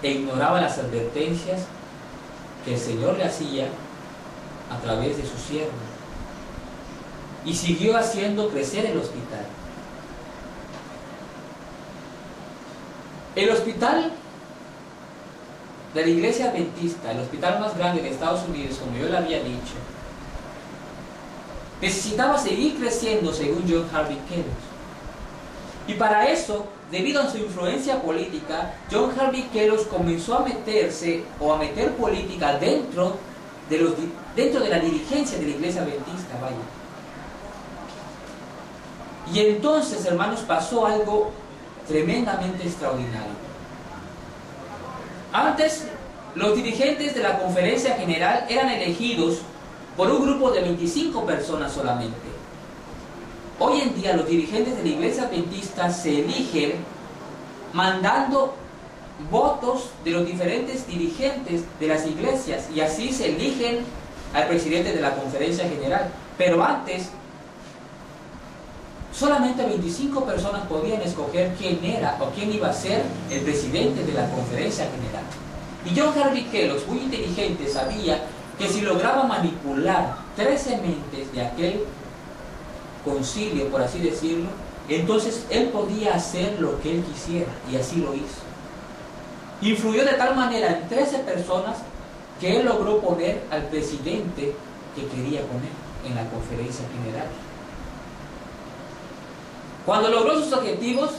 e ignoraba las advertencias que el Señor le hacía a través de su siervo, y siguió haciendo crecer el hospital. El hospital de la Iglesia Adventista, el hospital más grande de Estados Unidos, como yo le había dicho, necesitaba seguir creciendo según John Harvey Kellogg. Y para eso, debido a su influencia política, John Harvey Kellogg comenzó a meterse o a meter política dentro de la dirigencia de la Iglesia Adventista, vaya. Y entonces, hermanos, pasó algo tremendamente extraordinario. Antes, los dirigentes de la conferencia general eran elegidos por un grupo de 25 personas solamente. Hoy en día los dirigentes de la Iglesia Adventista se eligen mandando votos de los diferentes dirigentes de las iglesias, y así se eligen al presidente de la conferencia general. Pero antes, solamente 25 personas podían escoger quién era o quién iba a ser el presidente de la conferencia general. Y John Harvey Kellogg, muy inteligente, sabía que si lograba manipular 13 mentes de aquel concilio, por así decirlo, entonces él podía hacer lo que él quisiera, y así lo hizo. Influyó de tal manera en 13 personas que él logró poner al presidente que quería poner en la conferencia general. Cuando logró sus objetivos,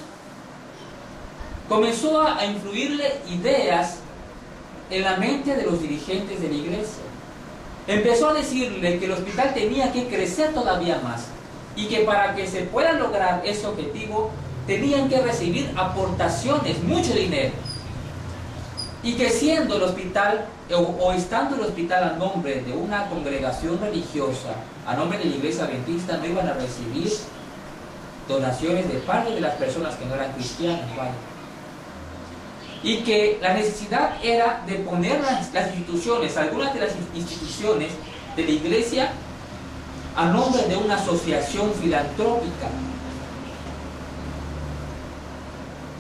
comenzó a influirle ideas en la mente de los dirigentes de la iglesia. Empezó a decirle que el hospital tenía que crecer todavía más, y que para que se pueda lograr ese objetivo tenían que recibir aportaciones, mucho dinero, y que siendo el hospital o estando el hospital a nombre de una congregación religiosa, a nombre de la Iglesia Adventista, no iban a recibir donaciones de parte de las personas que no eran cristianas, ¿vale? Y que la necesidad era de poner las instituciones, algunas de las instituciones de la iglesia, a nombre de una asociación filantrópica.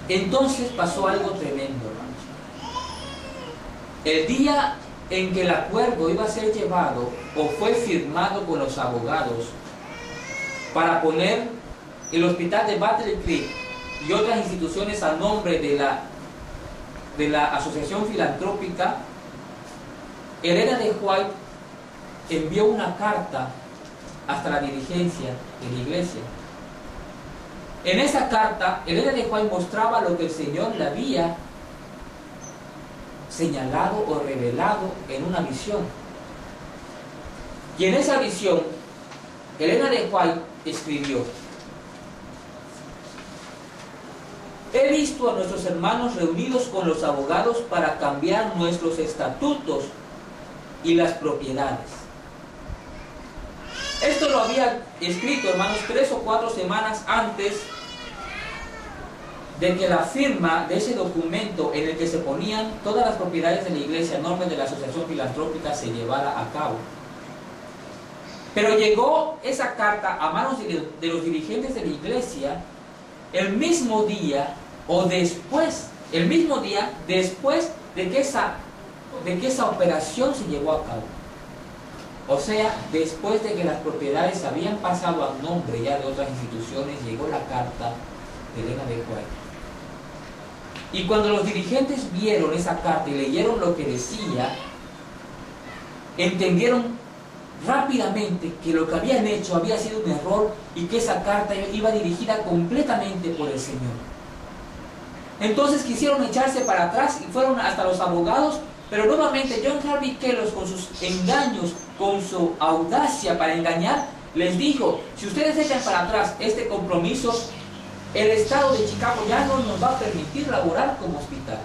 Entonces pasó algo tremendo, hermanos. El día en que el acuerdo iba a ser llevado o fue firmado con los abogados para poner el hospital de Battle Creek y otras instituciones a nombre de la asociación filantrópica, Elena de White envió una carta hasta la dirigencia de la iglesia. En esa carta, Elena de White mostraba lo que el Señor le había señalado o revelado en una visión. Y en esa visión, Elena de White escribió: he visto a nuestros hermanos reunidos con los abogados para cambiar nuestros estatutos y las propiedades. Esto lo había escrito, hermanos, 3 o 4 semanas antes de que la firma de ese documento en el que se ponían todas las propiedades de la iglesia a nombre de la asociación filantrópica se llevara a cabo. Pero llegó esa carta a manos de los dirigentes de la iglesia el mismo día o después, el mismo día después de que esa operación se llevó a cabo. O sea, después de que las propiedades habían pasado a nombre ya de otras instituciones, llegó la carta de Elena de White. Y cuando los dirigentes vieron esa carta y leyeron lo que decía, entendieron rápidamente que lo que habían hecho había sido un error y que esa carta iba dirigida completamente por el Señor. Entonces quisieron echarse para atrás y fueron hasta los abogados, pero nuevamente John Harvey Kellogg, con sus engaños, con su audacia para engañar, les dijo: si ustedes echan para atrás este compromiso, el estado de Chicago ya no nos va a permitir laborar como hospital.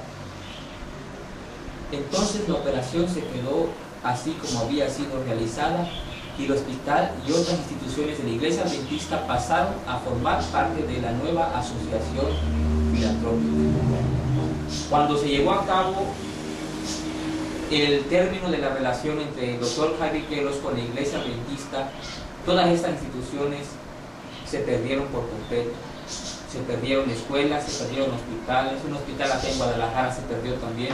Entonces la operación se quedó así como había sido realizada, y el hospital y otras instituciones de la Iglesia Adventista pasaron a formar parte de la nueva asociación filantrópica. Cuando se llevó a cabo el término de la relación entre el Dr. Harvey Kellogg con la Iglesia Adventista, todas estas instituciones se perdieron por completo, se perdieron escuelas, se perdieron hospitales, un hospital acá en Guadalajara se perdió también.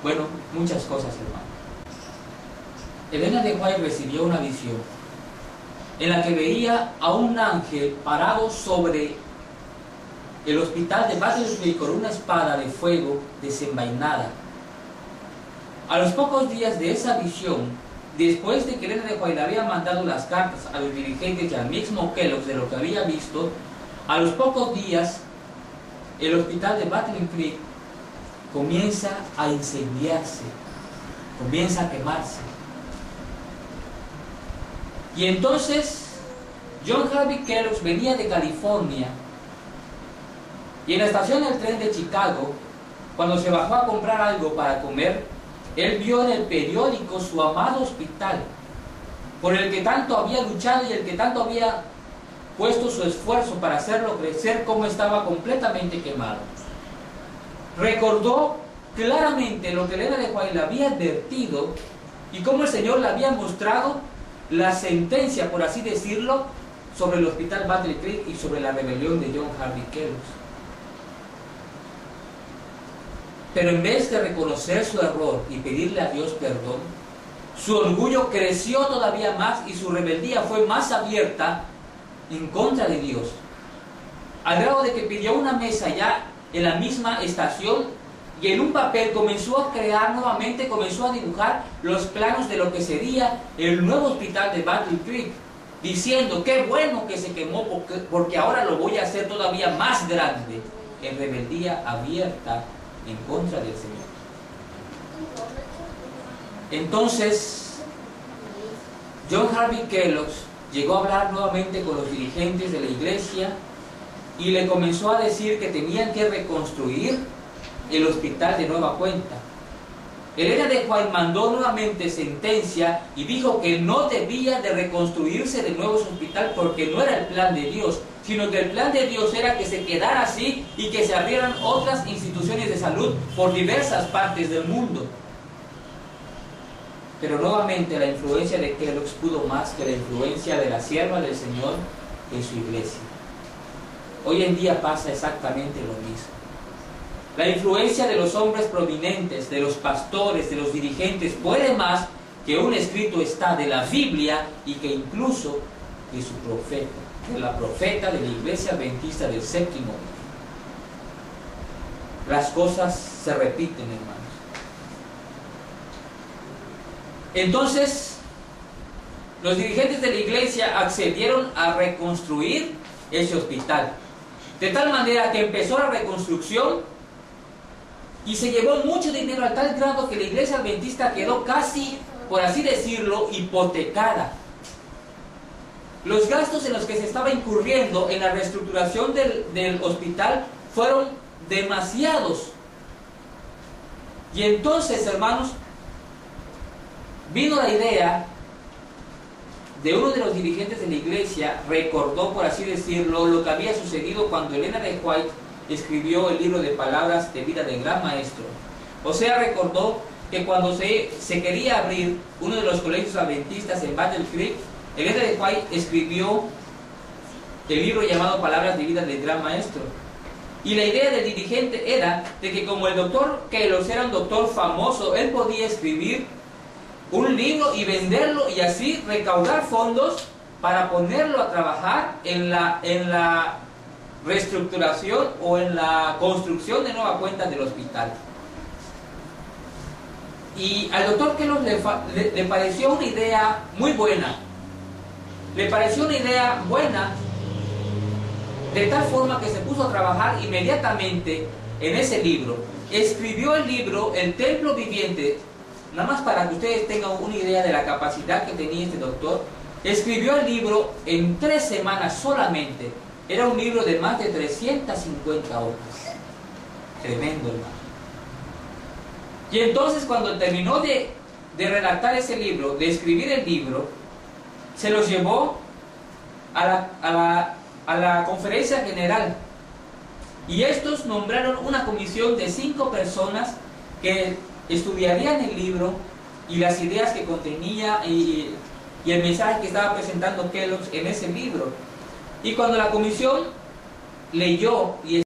Bueno, muchas cosas, hermano. Elena de White recibió una visión en la que veía a un ángel parado sobre el hospital de Battle Creek con una espada de fuego desenvainada. A los pocos días de esa visión, después de que Elena de White le había mandado las cartas a los dirigentes y al mismo Kellogg de lo que había visto, a los pocos días el hospital de Battle Creek comienza a incendiarse, comienza a quemarse. Y entonces John Harvey Kellogg venía de California y en la estación del tren de Chicago, cuando se bajó a comprar algo para comer, él vio en el periódico su amado hospital, por el que tanto había luchado y el que tanto había puesto su esfuerzo para hacerlo crecer, como estaba completamente quemado. Recordó claramente lo que Elena de White le había advertido y cómo el Señor le había mostrado la sentencia, por así decirlo, sobre el hospital Battle Creek y sobre la rebelión de John Harvey Kellogg. Pero en vez de reconocer su error y pedirle a Dios perdón, su orgullo creció todavía más y su rebeldía fue más abierta en contra de Dios, al grado de que pidió una mesa ya en la misma estación y en un papel comenzó a crear nuevamente, comenzó a dibujar los planos de lo que sería el nuevo hospital de Battle Creek, diciendo: qué bueno que se quemó porque ahora lo voy a hacer todavía más grande, en rebeldía abierta en contra del Señor. Entonces John Harvey Kellogg llegó a hablar nuevamente con los dirigentes de la iglesia y le comenzó a decir que tenían que reconstruir el hospital de nueva cuenta. Elena de White mandó nuevamente sentencia y dijo que no debía de reconstruirse de nuevo su hospital porque no era el plan de Dios, sino que el plan de Dios era que se quedara así y que se abrieran otras instituciones de salud por diversas partes del mundo. Pero nuevamente la influencia de Kellogg pudo más que la influencia de la sierva del Señor en su iglesia. Hoy en día pasa exactamente lo mismo. La influencia de los hombres prominentes, de los pastores, de los dirigentes, puede más que un escrito está de la Biblia y que incluso de su profeta, de la profeta de la iglesia adventista del séptimo día. Las cosas se repiten, hermanos. Entonces, los dirigentes de la iglesia accedieron a reconstruir ese hospital, de tal manera que empezó la reconstrucción y se llevó mucho dinero a tal grado que la iglesia adventista quedó casi, por así decirlo, hipotecada. Los gastos en los que se estaba incurriendo en la reestructuración del hospital fueron demasiados. Y entonces, hermanos, vino la idea de uno de los dirigentes de la iglesia, recordó, por así decirlo, lo que había sucedido cuando Elena de White escribió el libro de palabras de vida del gran maestro. O sea, recordó que cuando se quería abrir uno de los colegios adventistas en Battle Creek, Elena de White escribió el libro llamado Palabras de vida del gran maestro. Y la idea del dirigente era de que como el doctor Kellogg era un doctor famoso, él podía escribir un libro y venderlo y así recaudar fondos para ponerlo a trabajar en la reestructuración o en la construcción de nueva cuenta del hospital. Y al doctor Kellogg le pareció una idea muy buena. Le pareció una idea buena de tal forma que se puso a trabajar inmediatamente en ese libro. Escribió el libro El Templo Viviente. Nada más para que ustedes tengan una idea de la capacidad que tenía este doctor. Escribió el libro en 3 semanas solamente. Era un libro de más de 350 hojas. Tremendo, hermano. Y entonces cuando terminó de redactar ese libro, de escribir el libro, se los llevó a la conferencia general. Y estos nombraron una comisión de 5 personas que estudiarían el libro y las ideas que contenía y el mensaje que estaba presentando Kellogg en ese libro. Y cuando la comisión leyó y